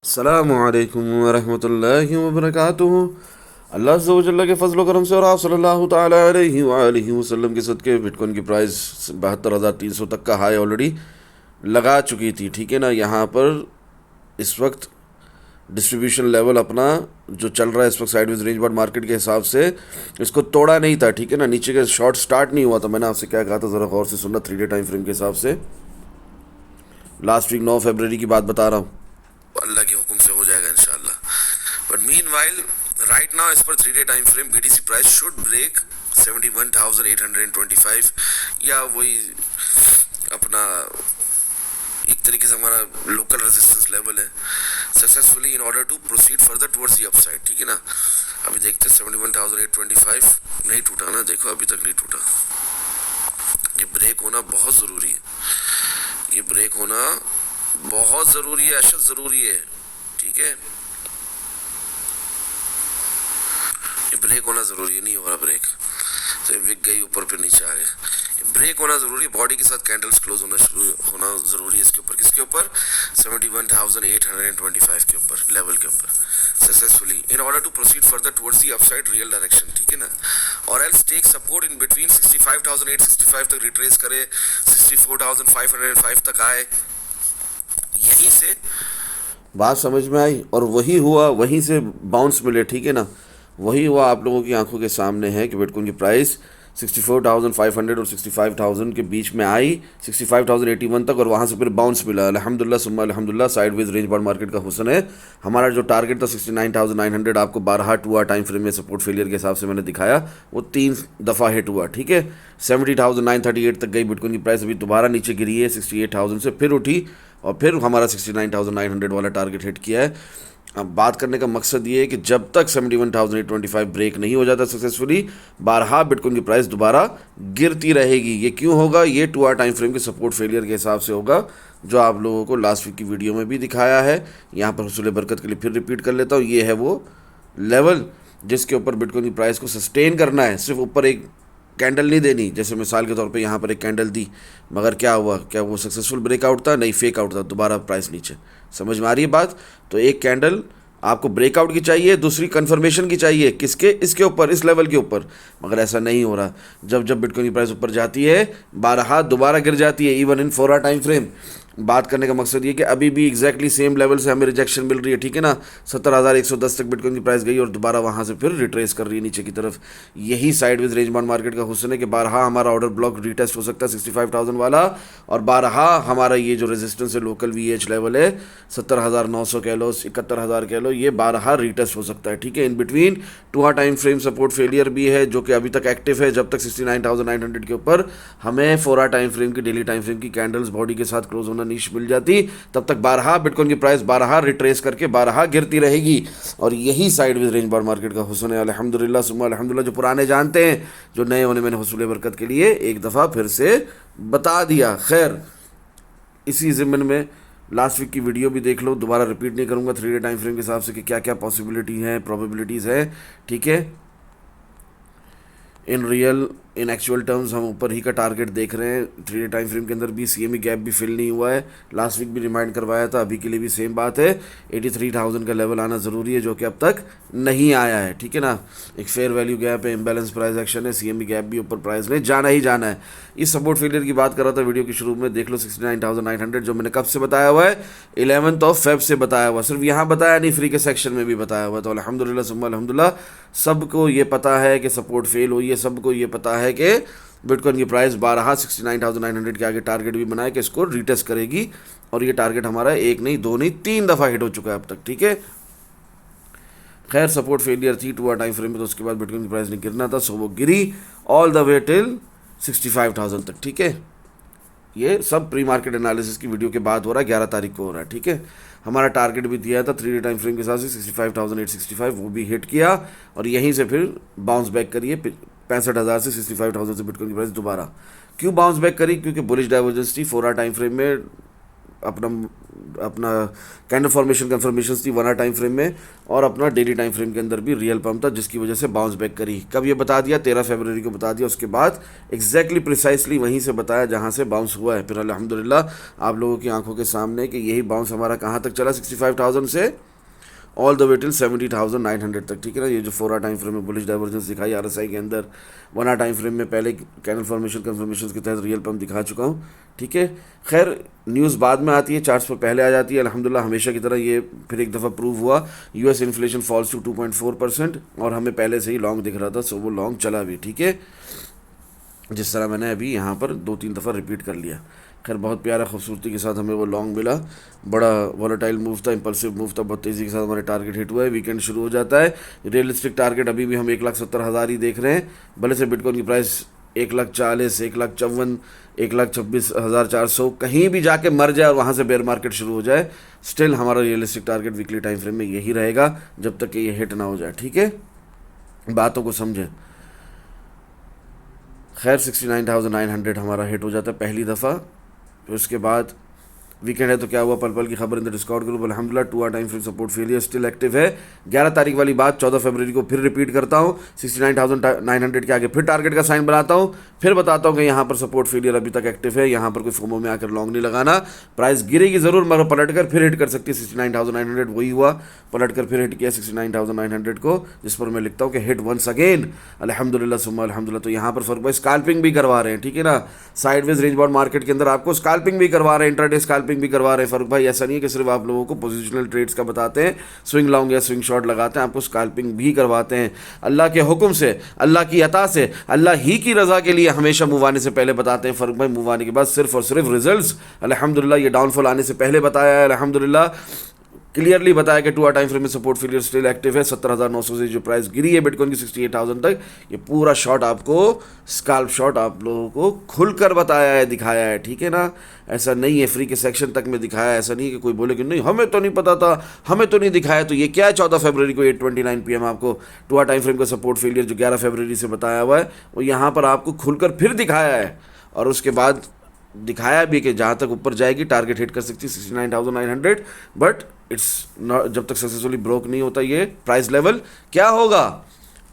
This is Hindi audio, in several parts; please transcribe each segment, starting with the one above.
अस्सलामुअलैकुम वरहमतुल्लाहि वबरकातुहू। अल्लाह अज़्ज़ा व जल्ल के फ़ज़्ल व करम से और आप सल्लल्लाहु ताला अलैहि व आलिहि वसल्लम के सदक़े बिटकॉइन की प्राइस 72,300 तक का हाई ऑलरेडी लगा चुकी थी। ठीक है ना। यहाँ पर इस वक्त डिस्ट्रीब्यूशन लेवल अपना जो चल रहा है इस वक्त साइडवेज रेंज बार मार्केट के हिसाब से इसको तोड़ा नहीं था। ठीक है ना। नीचे का शॉर्ट स्टार्ट नहीं हुआ था। मैंने आपसे क्या कहा था, ज़रा गौर से सुनना। 3 डे टाइम फ्रेम के हिसाब से लास्ट वीक 9 फरवरी की बात बता रहा हूँ। अल्लाह के हुक्म से हो जाएगा इंशाल्लाह। बट मीनवाइल राइट नाउ इस पर 3 day time frame BTC price should break 71,825 या वही अपना एक तरीके से हमारा लोकल रेजिस्टेंस लेवल है successfully in order to proceed further towards the upside. ठीक है ना। अभी देखते हैं 71,825 नहीं टूटा ना, देखो अभी तक नहीं टूटा। ये ब्रेक होना बहुत ज़रूरी है, ये ब्रेक होना बहुत ज़रूरी है, अशद ज़रूरी है। ठीक है, ये ब्रेक होना ज़रूरी है। नहीं हो रहा ब्रेक, तो विक गई ऊपर फिर नीचे आ गया। ब्रेक होना ज़रूरी है, बॉडी के साथ कैंडल्स क्लोज होना शुरू होना ज़रूरी है। इसके ऊपर किसके ऊपर 71,825 के ऊपर लेवल के ऊपर successfully in order to proceed further towards the upside real direction. ठीक है ना। और else take support in between 65,865 तक रिट्रेस करे, 64,505 तक आए। यहीं से बात समझ में आई और वही हुआ, वहीं से बाउंस मिले। ठीक है ना। वही हुआ, आप लोगों की आंखों के सामने है कि बिटकॉइन की प्राइस 64,500 और 65,000 के बीच में आई, 65,081 तक, और वहाँ से फिर बाउंस मिला। अल्हम्दुलिल्लाह सुम्मा अल्हम्दुलिल्लाह। साइडवेज रेंज बार मार्केट का हुस्न है। हमारा जो टारगेट था 69,900 आपको 12 हुआ टाइम फ्रेम में सपोर्ट फेलियर के हिसाब से मैंने दिखाया, वो 3 दफ़ा हिट हुआ। ठीक है। 70,938 तक गई बिटकॉइन की प्राइस, अभी दोबारा नीचे गिरी है 68,000 से, फिर उठी और फिर हमारा 69,900 वाला टारगेट हिट किया है। अब बात करने का मकसद ये है कि जब तक 71,825 ब्रेक नहीं हो जाता सक्सेसफुली, बारहा बिटकॉइन की प्राइस दोबारा गिरती रहेगी। ये क्यों होगा? ये 2 आवर टाइम फ्रेम के सपोर्ट फेलियर के हिसाब से होगा, जो आप लोगों को लास्ट वीक की वीडियो में भी दिखाया है। यहाँ पर हुसूल बरकत के लिए फिर रिपीट कर लेता हूँ। ये है वो लेवल जिसके ऊपर बिटकॉइन की प्राइस को सस्टेन करना है। सिर्फ ऊपर एक कैंडल नहीं देनी, जैसे मिसाल के तौर पे यहाँ पर एक कैंडल दी, मगर क्या हुआ? क्या वो सक्सेसफुल ब्रेकआउट था? नहीं, फेक आउट था, दोबारा प्राइस नीचे। समझ में आ रही है बात? तो एक कैंडल आपको ब्रेकआउट की चाहिए, दूसरी कंफर्मेशन की चाहिए। किसके? इसके ऊपर, इस लेवल के ऊपर। मगर ऐसा नहीं हो रहा। जब जब बिटकॉइन की प्राइस ऊपर जाती है, 12 दोबारा गिर जाती है, even in 4 hour time frame. बात करने का मकसद ये कि अभी भी एग्जैक्टली सेम लेवल से हमें रिजेक्शन मिल रही है। ठीक है ना। 70,110 तक बिटकॉइन की प्राइस गई और दोबारा वहाँ से फिर रिट्रेस कर रही है नीचे की तरफ। यही साइडवेज रेंज बाउंड मार्केट का हुस्न है कि 12 हमारा ऑर्डर ब्लॉक रिटेस्ट हो सकता है 65,000 वाला, और 12 हमारा ये जो रेजिस्टेंस है लोकल VH लेवल है 70,900 कह लो, 71,000 कह लो, ये 12 रिटेस्ट हो सकता है। ठीक है। In between 2 hour time frame support failure भी है जो कि अभी तक एक्टिव है। जब तक 69,900 के ऊपर हमें 4 आवर टाइम फ्रेम की, डेली टाइम फ्रेम की कैंडल्स बॉडी के साथ क्लोज होना नीश मिल जाती, तब तक 12 बिटकॉइन की प्राइस 12 रिट्रेस करके 12 गिरती रहेगी। और यही साइडवेज रेंज बार मार्केट का हुस्न है। अल्हम्दुलिल्लाह सुम्मा अल्हम्दुलिल्लाह। जो पुराने जानते हैं, जो नए होने मैंने हुसूल बरकत के लिए एक दफ़ा फिर से बता दिया। खैर, इसी ज़िम्मन में लास्ट वीक की वीडियो भी देख लो, दोबारा रिपीट नहीं करूँगा। 3 डे टाइम फ्रेम के हिसाब से कि क्या क्या पॉसिबिलिटी है, प्रोबेबिलिटीज़ है। ठीक है। In real, in actual terms हम ऊपर ही का टारगेट देख रहे हैं। 3 डे टाइम फ्रेम के अंदर भी CME गैप भी फिल नहीं हुआ है। लास्ट वीक भी रिमाइंड करवाया था, अभी के लिए भी सेम बात है। 83,000 का लेवल आना ज़रूरी है, जो कि अब तक नहीं आया है। ठीक है ना। एक फेयर वैल्यू गैप है, इम्बैलेंस प्राइस एक्शन है, CME गैप भी ऊपर प्राइस ने जाना ही जाना है। इस सपोर्ट फेलियर की बात कर रहा था वीडियो के शुरू में, देख लो 69,900, जो मैंने कब से बताया हुआ है? 11 फेब से बताया हुआ। सिर्फ यहाँ बताया नहीं, फ्री के सेक्शन में भी बताया हुआ। तो अल्हम्दुलिल्लाह सुम्मा अल्हम्दुलिल्लाह, सबको ये पता है कि सपोर्ट फेल हुई है, सबको ये पता है कि बिटकॉइन की प्राइस 12 69,900 के आगे टारगेट भी बनाया कि इसको रिटेस्ट करेगी। और ये टारगेट हमारा 1 नहीं, 2 नहीं, 3 दफ़ा हिट हो चुका है अब तक। ठीक है। खैर, सपोर्ट फेलियर थी 2 आवर टाइम फ्रेम में, तो उसके बाद बिटकॉइन की प्राइस ने गिरना था, सो वो गिरी ऑल द वे टिल 65,000 तक। ठीक है। ये सब प्री मार्केट एनालिसिस की वीडियो के बाद हो रहा है, 11 तारीख को हो रहा है। ठीक है। हमारा टारगेट भी दिया था 3 डे टाइम फ्रेम के साथ 65,865, वो भी हिट किया और यहीं से फिर बाउंस बैक करिए 65,000 से 65,000 से बिटकॉइन की प्राइस दोबारा। क्यों बाउंस बैक करी? क्योंकि बुलिश डाइवर्जेंस थी 4 आवर टाइम फ्रेम में। अपना अपना कैंडल फॉर्मेशन कंफर्मेशन थी 1 आवर टाइम फ्रेम में, और अपना डेली टाइम फ्रेम के अंदर भी रियल पम्प था, जिसकी वजह से बाउंस बैक करी। कब ये बता दिया? 13 फरवरी को बता दिया। उसके बाद एग्जैक्टली प्रिसाइसली वहीं से बताया जहाँ से बाउंस हुआ है। फिर अल्हम्दुलिल्लाह आप लोगों की आंखों के सामने कि यही बाउंस हमारा कहाँ तक चला, 65,000 से ऑल द वे टिल 70,900 तक, ठीक है ना। ये जो 4 आवर टाइम फ्रेम में बुलिश डाइवर्जेंस दिखाई RSI के अंदर, 1 आवर टाइम फ्रेम में पहले कैंडल फॉर्मेशन कंफर्मेशन के तहत रियल पम्प दिखा चुका हूँ, ठीक है। खैर न्यूज़ बाद में आती है, चार्ट्स पर पहले आ जाती है। अल्हम्दुलिल्लाह हमेशा की तरह ये फिर एक दफ़ा प्रूव हुआ, US इन्फ्लेशन फॉल्स टू 2.4%, और हमें पहले से ही लॉन्ग दिख रहा था, सो वो लॉन्ग चला भी, ठीक है, जिस तरह मैंने अभी यहाँ पर 2-3 दफ़ा रिपीट कर लिया। खैर बहुत प्यारा खूबसूरती के साथ हमें वो लॉन्ग मिला, बड़ा वॉलेटाइल मूव था, इंपल्सिव मूव था, बहुत तेज़ी के साथ हमारे टारगेट हिट हुआ है। वीकेंड शुरू हो जाता है, रियलिस्टिक टारगेट अभी भी हम 1,70,000 ही देख रहे हैं। भले से बिटकॉइन की प्राइस 1,40,000, 1,54,000, 1,26,400 कहीं भी जाके मर जाए और वहाँ से बेयर मार्केट शुरू हो जाए, स्टिल हमारा realistic target weekly time frame में यही रहेगा जब तक कि ये हिट ना हो जाए, ठीक है। बातों को समझें। खैर 69,900 हमारा हिट हो जाता है पहली दफ़ा। फिर उसके बाद वीकेंड है तो क्या हुआ, पल पल की खबर इन द डिस्काउंट ग्रुप। अल्हम्दुलिल्लाह 2 hour time frame support failure still active है। 11 तारीख वाली बात 14 फरवरी को फिर रिपीट करता हूँ, 69,900 के आगे फिर टारगेट का साइन बनाता हूँ, फिर बताता हूँ कि यहाँ पर सपोर्ट फेलियर अभी तक एक्टिव है। यहाँ पर कोई फोमो में आकर लॉन्ग नहीं लगाना, प्राइस गिरेगी ज़रूर मगर पलट कर फिर हिट कर सकती है 69,900। वही हुआ, पलट कर फिर हिट किया 69,900 को, जिस पर मैं लिखता हूँ कि हिट वंस अगेन, अल्हम्दुलिल्लाह सुम्मा अल्हम्दुलिल्लाह। तो यहाँ पर फर्क भाई स्कैल्पिंग भी करवा रहे हैं, ठीक है ना, साइडवेज रेंज बाउंड मार्केट के अंदर आपको स्कैल्पिंग भी करवा रहे हैं, इंट्राडे स्कैल्पिंग भी करवा रहे हैं। फर्क भाई ऐसा नहीं है कि सिर्फ आप लोगों को पोजिशनल ट्रेड्स का बताते हैं, स्विंग लॉन्ग या स्विंग शॉर्ट लगाते हैं, आपको स्कैल्पिंग भी करवाते हैं। अल्लाह के हुक्म से, अल्लाह की अता से, अल्लाह ही की रज़ा के लिए हमेशा मूव आने से पहले बताते हैं। फर्क भाई मूव आने के बाद सिर्फ और सिर्फ रिजल्ट्स अल्हम्दुलिल्लाह, ये डाउनफॉल आने से पहले बताया है अल्हम्दुलिल्लाह, क्लियरली बताया कि 2 आवर टाइम फ्रेम में सपोर्ट फेलियर स्टिल एक्टिव है। 17,900 से जो प्राइस गिरी है बिटकॉइन की 68,000 तक, ये पूरा शॉट आपको स्कैल्प शॉट आप लोगों को खुलकर बताया है, दिखाया है, ठीक है ना। ऐसा नहीं है फ्री के सेक्शन तक में दिखाया है, ऐसा नहीं है कि कोई बोले कि नहीं हमें तो नहीं पता था, हमें तो नहीं दिखाया। तो ये क्या है, 14 फरवरी को 8:29 PM आपको 2 आवर टाइम फ्रेम का सपोर्ट फेलियर जो 11 फरवरी से बताया हुआ है, वो यहाँ पर आपको खुलकर फिर दिखाया है। और उसके बाद दिखाया भी कि जहाँ तक ऊपर जाएगी टारगेट हिट कर सकती है 69,900, बट इट्स नॉट, जब तक सक्सेसफुली ब्रोक नहीं होता ये प्राइस लेवल, क्या होगा।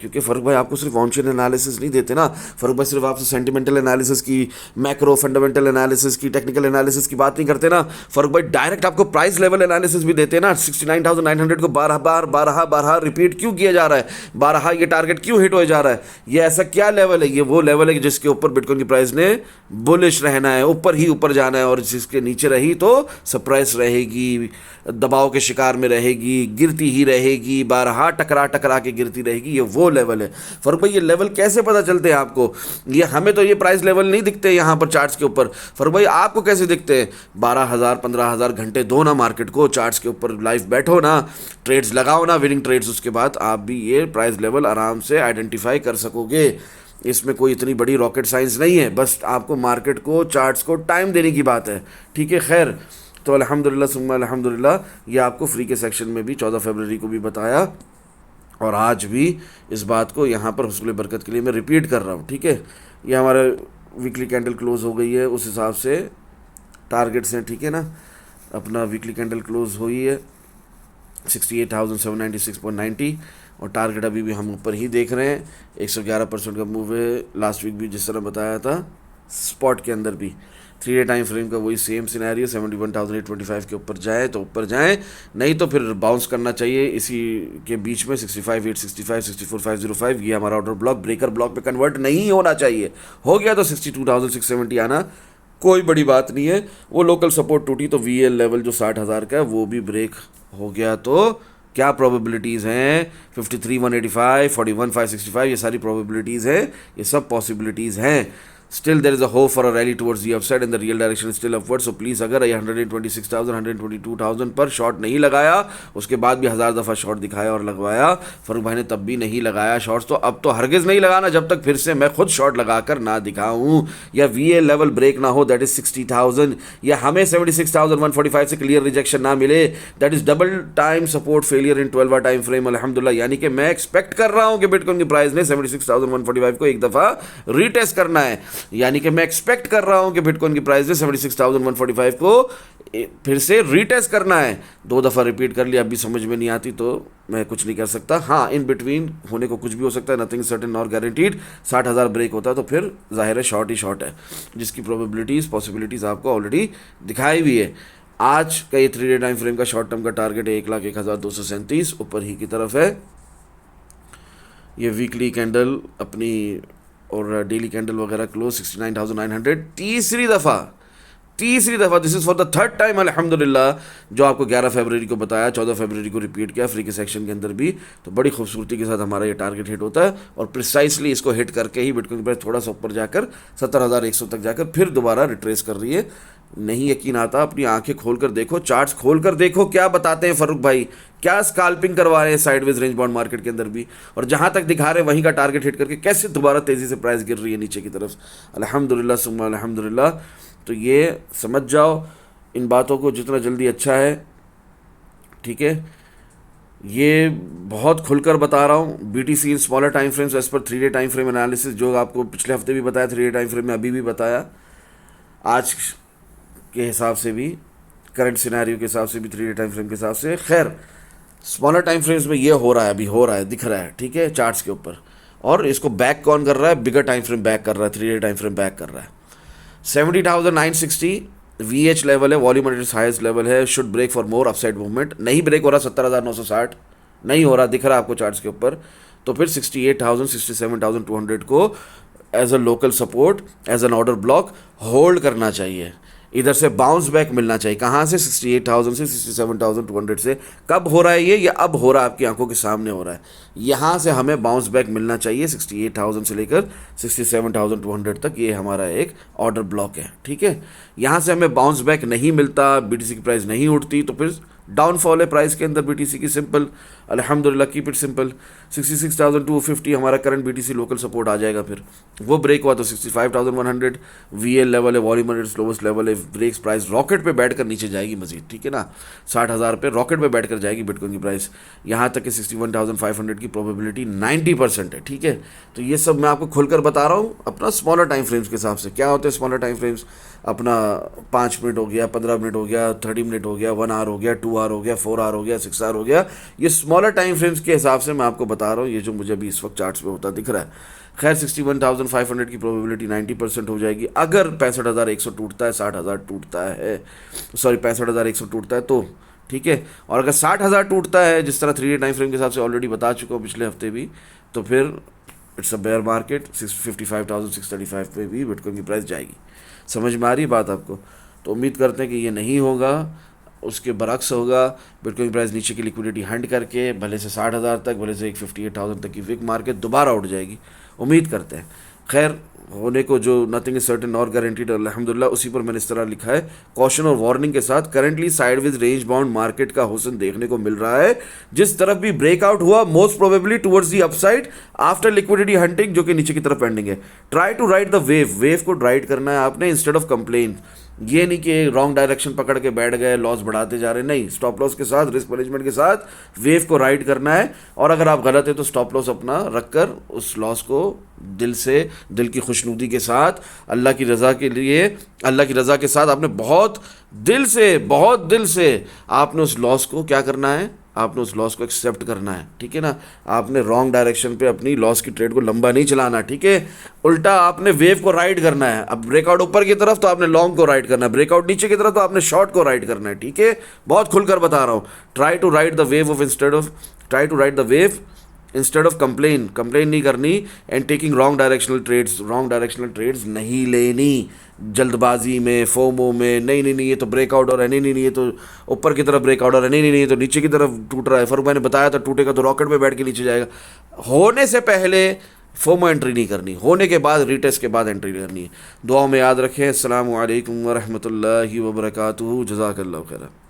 क्योंकि फ़र्क भाई आपको सिर्फ ऑन चेन एनालिसिस नहीं देते ना, फ़र्क भाई सिर्फ आपसे सेंटिमेंटल एनालिसिस की, मैक्रो फंडामेंटल एनालिसिस की, टेक्निकल एनालिसिस की बात नहीं करते ना, फ़र्क भाई डायरेक्ट आपको प्राइस लेवल एनालिसिस भी देते हैं ना। 69,900 को 12 रिपीट क्यों किया जा रहा है, 12 ये टारगेट क्यों हिट हो जा रहा है, ये ऐसा क्या लेवल है, ये वो लेवल है जिसके ऊपर बिटकॉइन की प्राइस ने बुलिश रहना है, ऊपर ही ऊपर जाना है, और जिसके नीचे रही तो सरप्राइज रहेगी, दबाव के शिकार में रहेगी, गिरती ही रहेगी, 12 टकरा के गिरती रहेगी, ये वो लेवल है। फर्क भाई ये लेवल कैसे पता चलते हैं आपको, ये हमें तो ये प्राइस लेवल नहीं दिखते यहाँ पर चार्ट्स के ऊपर, फर्क भाई आपको कैसे दिखते हैं। 12,000 15,000 घंटे दो ना मार्केट को, चार्ट्स के ऊपर लाइव बैठो ना, ट्रेड्स लगाओ ना, विनिंग ट्रेड्स, उसके बाद आप भी ये प्राइस लेवल आराम से आइडेंटिफाई कर सकोगे। इसमें कोई इतनी बड़ी रॉकेट साइंस नहीं है, बस आपको मार्केट को, चार्ट्स को टाइम देने की बात है, ठीक है। खैर तो अल्हम्दुलिल्लाह सुम्मा अल्हम्दुलिल्लाह, ये आपको फ्री के सेक्शन में भी 14 फरवरी को भी बताया, और आज भी इस बात को यहाँ पर हुस्न बरकत के लिए मैं रिपीट कर रहा हूँ, ठीक है। ये हमारा वीकली कैंडल क्लोज हो गई है, उस हिसाब से टारगेट्स हैं, ठीक है ना। अपना वीकली कैंडल क्लोज हुई है 68,796.90, और टारगेट अभी भी हम ऊपर ही देख रहे हैं। 111% का मूव है, लास्ट वीक भी जिस तरह बताया था, स्पॉट के अंदर भी 3 डे टाइम फ्रेम का वही सेम सिनेरियो, 71,825 के ऊपर जाए तो ऊपर जाएं, नहीं तो फिर बाउंस करना चाहिए इसी के बीच में 65,865, 64,505, ये हमारा ऑर्डर ब्लॉक ब्रेकर ब्लॉक पे कन्वर्ट नहीं होना चाहिए। हो गया तो 62,670 आना कोई बड़ी बात नहीं है। वो लोकल सपोर्ट टूटी तो VL लेवल जो 60,000 का है वो भी ब्रेक हो गया तो क्या प्रोबेबिलिटीज़ हैं, 53,185, 41,565, ये सारी प्रोबेबिलिटीज़ हैं, ये सब पॉसिबिलिटीज़ हैं। Still there is a hope for a rally towards the upside and the real direction is still upward. So please अगर ये 126,000 122,000 पर शॉर्ट नहीं लगाया, उसके बाद भी 1000 दफ़ा शॉर्ट दिखाया और लगवाया, फरूक भाई ने तब भी नहीं लगाया शॉर्ट्स, तो अब तो हरगिज़ नहीं लगाना जब तक फिर से मैं खुद शॉर्ट लगा कर ना दिखाऊं, या VA लेवल ब्रेक ना हो, दैट इज़ 60,000, या हमें 76,145 से क्लियर रिजेक्शन ना मिले, that is double time support failure in 12 hour time frame अल्हम्दुलिल्लाह। यानी कि मैं एक्सपेक्ट कर रहा हूँ कि बिटकॉइन की प्राइस ने 76,145 को एक दफ़ा रीटेस्ट करना है, यानी कि मैं एक्सपेक्ट कर रहा हूं कि बिटकॉइन की प्राइस ने 76,145 को फिर से रीटेस्ट करना है, 2 दफ़ा रिपीट कर लिया, अभी समझ में नहीं आती तो मैं कुछ नहीं कर सकता। हाँ, इन बिटवीन होने को कुछ भी हो सकता है, नथिंग सर्टेन और गारंटीड। 60,000 ब्रेक होता है तो फिर जाहिर है शॉर्ट ही शॉर्ट है, जिसकी प्रोबेबिलिटीज़ पॉसिबिलिटीज़ आपको ऑलरेडी दिखाई भी है। आज का ये 3 डे टाइम फ्रेम का शॉर्ट टर्म का टारगेट है 1,01,237, ऊपर ही की तरफ है। ये वीकली कैंडल अपनी और डेली कैंडल वगैरह क्लोज 69,900, तीसरी दफ़ा, this is for the third time अल्हम्दुलिल्लाह, जो आपको 11 फरवरी को बताया, 14 फरवरी को रिपीट किया फ्री के सेक्शन के अंदर भी। तो बड़ी खूबसूरती के साथ हमारा ये टारगेट हिट होता है और प्रिसाइसली इसको हिट करके ही बिटकॉइन प्राइस थोड़ा सा ऊपर जाकर 70,100 तक जाकर फिर दोबारा रिट्रेस कर रही है। नहीं यकीन आता, अपनी आंखें खोल कर देखो, चार्ट्स खोल कर देखो, क्या बताते हैं फरूक भाई, क्या स्काल्पिंग करवा रहे हैं साइडवेज रेंज बॉन्ड मार्केट के अंदर भी, और जहां तक दिखा रहे हैं वहीं का टारगेट हिट करके कैसे दोबारा तेज़ी से प्राइस गिर रही है नीचे की तरफ। अल्हम्दुलिल्लाह सुम्मा अल्हम्दुलिल्लाह। तो ये समझ जाओ इन बातों को, जितना जल्दी अच्छा है, ठीक है। ये बहुत खुलकर बता रहा हूँ, BTC in smaller time frames as पर 3 डे टाइम फ्रेम एनालिसिस, जो आपको पिछले हफ्ते भी बताया, 3 डे टाइम फ्रेम में अभी भी बताया, आज के हिसाब से भी, करंट सिनेरियो के हिसाब से भी, 3 डे टाइम फ्रेम के हिसाब से। खैर, स्मॉलर टाइम फ्रेम्स में ये हो रहा है, अभी हो रहा है, दिख रहा है, ठीक है, चार्ट्स के ऊपर। और इसको बैक कौन कर रहा है? बिगर टाइम फ्रेम बैक कर रहा है, 3 डे टाइम फ्रेम बैक कर रहा है। 70,960 VH लेवल है, volume at its highest level है, should break for more upside movement. नहीं ब्रेक हो रहा, 70,960 नहीं हो रहा, दिख रहा है आपको चार्ट्स के ऊपर। तो फिर 68,000 67,200 को as a local support, as an order block hold करना चाहिए। इधर से बाउंस बैक मिलना चाहिए, कहाँ से? 68,000 से 67,200 से। कब हो रहा है ये अब हो रहा है, आपकी आंखों के सामने हो रहा है। यहाँ से हमें बाउंस बैक मिलना चाहिए 68,000 से लेकर 67,200 तक, ये हमारा एक ऑर्डर ब्लॉक है, ठीक है। यहाँ से हमें बाउंस बैक नहीं मिलता, BTC की प्राइस नहीं उठती, तो फिर डाउनफॉल है प्राइस के अंदर BTC की, सिंपल। अल्हम्दुलिल्लाह, कीप इट सिंपल। 66,250 हमारा करंट BTC लोकल सपोर्ट आ जाएगा, फिर वो ब्रेक हुआ तो 65,100 VL लेवल है, volume at it's lowest level है, ब्रेक्स प्राइस रॉकेट पे बैठकर नीचे जाएगी मजीद, ठीक है ना। 60,000 पे रॉकेट पे बैठकर जाएगी बिटकॉइन की प्राइस। यहाँ तक कि 61,500 की प्रोबेबिलिटी 90% है, ठीक है। तो ये सब मैं आपको खुलकर बता रहा हूँ अपना स्मॉलर टाइम फ्रेम्स के हिसाब से। क्या होते हैं स्मॉलर टाइम फ्रेम्स? अपना 5 मिनट हो गया, 15 मिनट हो गया, 30 मिनट हो गया, 1 आवर हो गया, 2 आवर हो गया, 4 आवर हो गया, 6 आवर हो गया। ये स्मॉलर टाइम फ्रेम्स के हिसाब से मैं आपको बता रहा हूँ, ये जो मुझे अभी इस वक्त चार्ट्स में होता दिख रहा है। खैर, 61,500 की प्रोबेबिलिटी 90% हो जाएगी अगर 65,100 टूटता है, 60,000 टूटता है, सॉरी 65,100 टूटता है तो, ठीक है। और अगर 60,000 टूटता है, जिस तरह 3 डे टाइम फ्रेम के हिसाब से ऑलरेडी बता चुका हूँ पिछले हफ्ते भी, तो फिर इट्स अ बेयर मार्केट। 55,635 पे भी बिटकॉइन की प्राइस जाएगी। समझ में आ रही बात आपको? तो उम्मीद करते हैं कि ये नहीं होगा, उसके बरक्स होगा। बिटकॉइन प्राइस नीचे की लिक्विडिटी हंट करके भले से 60,000 तक, भले से 58,000 तक की विक मार्केट दोबारा उठ जाएगी, उम्मीद करते हैं। खैर, होने को जो नथिंग इज सर्टेन और गारंटीड, अल्हम्दुलिल्लाह, उसी पर मैंने इस तरह लिखा है, कॉशन और वार्निंग के साथ। Currently sideways range bound market का हुस्न देखने को मिल रहा है, जिस तरफ भी ब्रेकआउट हुआ most probably towards the upside after liquidity hunting, जो कि नीचे की तरफ पेंडिंग है। Try to ride the wave को राइड करना है आपने इंस्टेड ऑफ कंप्लेन। ये नहीं कि रॉन्ग डायरेक्शन पकड़ के बैठ गए, लॉस बढ़ाते जा रहे, नहीं, स्टॉप लॉस के साथ, रिस्क मैनेजमेंट के साथ वेव को राइड करना है। और अगर आप गलत है तो स्टॉप लॉस अपना रखकर उस लॉस को दिल से, दिल की खुशनुदी के साथ, अल्लाह की रज़ा के लिए, अल्लाह की रज़ा के साथ आपने बहुत दिल से आपने उस लॉस को क्या करना है, आपने उस लॉस को एक्सेप्ट करना है, ठीक है ना। आपने रॉन्ग डायरेक्शन पे अपनी लॉस की ट्रेड को लंबा नहीं चलाना, ठीक है। उल्टा आपने वेव को राइड करना है। अब ब्रेकआउट ऊपर की तरफ तो आपने लॉन्ग को राइड करना है, ब्रेकआउट नीचे की तरफ तो आपने शॉर्ट को राइड करना है, ठीक है। बहुत खुलकर बता रहा हूँ, try to ride the wave instead of complain नहीं करनी, and taking wrong directional trades नहीं लेनी जल्दबाजी में, फोमो में। नहीं ये तो ब्रेकआउट हो रहा है, नहीं ये तो ऊपर की तरफ ब्रेकआउट हो रहा है, नहीं ये तो नीचे की तरफ टूट रहा है। फरूक भाई ने बताया था टूटेगा तो रॉकेट में बैठ के नीचे जाएगा। होने से पहले फोमो एंट्री नहीं करनी, होने के बाद, रीटेस्ट के बाद एंट्री करनी है। दुआ में याद रखें। अस्सलामु अलैकुम व रहमतुल्लाहि व बरकातुहू। जज़ाकल्लाहु खैरन।